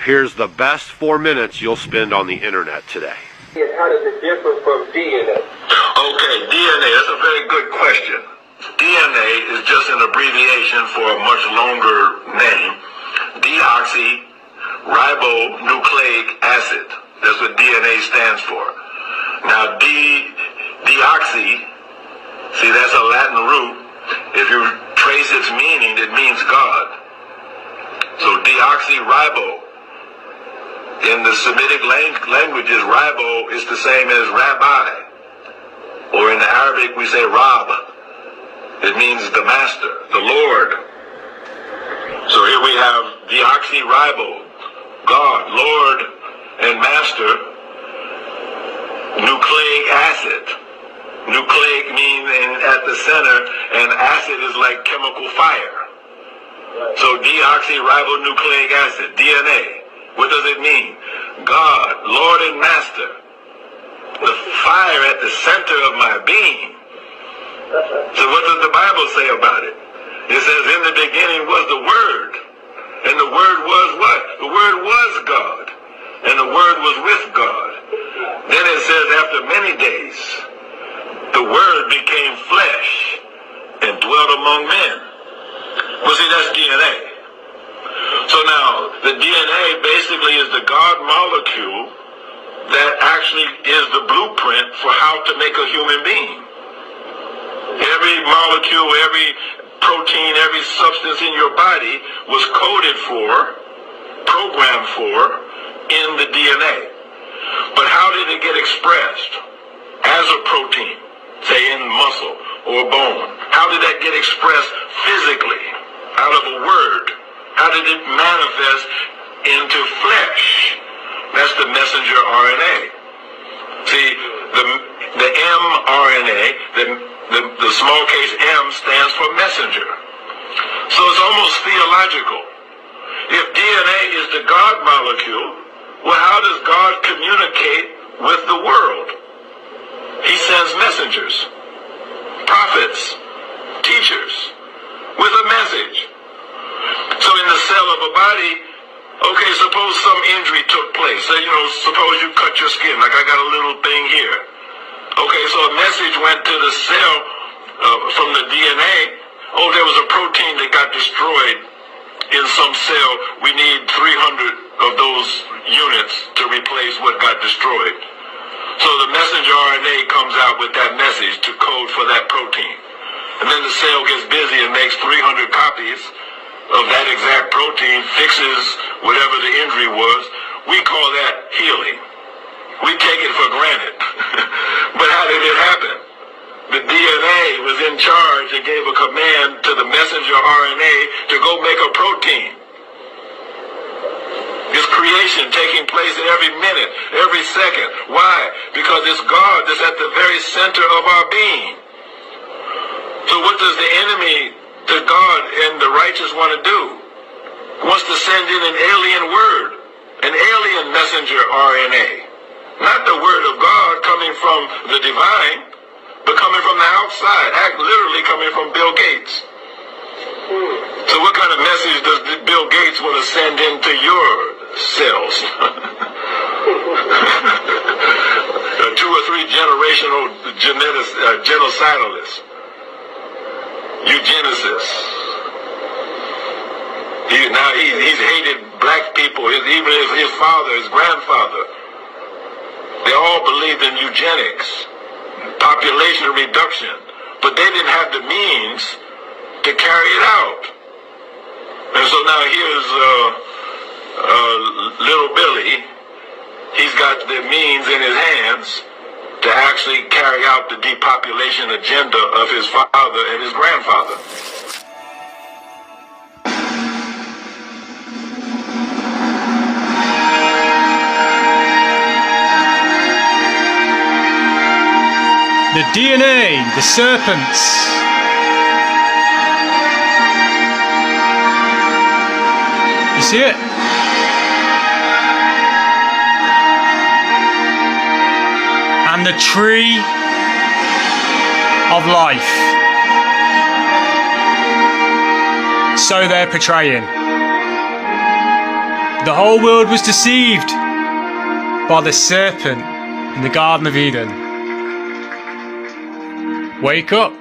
Here's the best 4 minutes you'll spend on the internet today. And how does it differ from DNA? Okay, DNA, that's a very good question. DNA is just an abbreviation for a much longer name, deoxyribonucleic acid. That's what DNA stands for. Now, deoxy, see, that's a Latin root. If you trace its meaning, it means God. So deoxyribo. In the Semitic languages, ribo is the same as rabbi. Or in the Arabic, we say Rab. It means the master, the Lord. So here we have deoxyribo, God, Lord, and master, nucleic acid. Nucleic means at the center, and acid is like chemical fire. So deoxyribonucleic acid, DNA. What does it mean? God, Lord and Master, the fire at the center of my being. So what does the Bible say about it? It says, in the beginning was the Word, and the Word was what? The Word was God, and the Word was with God. Then it says, after many days, the Word became flesh and dwelt among men. Well, see, that's DNA. So now, the DNA basically is the God molecule that actually is the blueprint for how to make a human being. Every molecule, every protein, every substance in your body was coded for, programmed for, in the DNA. But how did it get expressed as a protein, say in muscle or bone? How did that get expressed physically out of a word? How did it manifest into flesh? That's the messenger RNA. See, the mRNA, the small case M stands for messenger. So it's almost theological. If DNA is the God molecule, well, how does God communicate with the world? He sends messengers, prophets, teachers, with a message. So in the cell of a body, okay, suppose some injury took place. So, suppose you cut your skin, like I got a little thing here. Okay, so a message went to the cell from the DNA. Oh, there was a protein that got destroyed in some cell. We need 300 of those units to replace what got destroyed. So the messenger RNA comes out with that message to code for that protein. And then the cell gets busy and makes 300 copies of that exact protein, fixes whatever the injury was. We call that healing. We take it for granted. But how did it happen? The DNA was in charge and gave a command to the messenger RNA to go make a protein. It's creation taking place in every minute, every second. Why? Because it's God that's at the very center of our being. So what does the enemy, the God and the righteous, want to do? He wants to send in an alien word, an alien messenger RNA. Not the word of God coming from the divine, but coming from the outside, literally coming from Bill Gates. So what kind of message does Bill Gates want to send into your cells? 2 or 3 generational genocidalists. Eugenicists. He's hated black people, even his father, his grandfather. They all believed in eugenics, population reduction, but they didn't have the means to carry it out. And so now here's little Billy. He's got the means in his hands to actually carry out the depopulation agenda of his father and his grandfather. The DNA, the serpents. You see it? And the tree of life. So they're portraying. The whole world was deceived by the serpent in the Garden of Eden. Wake up.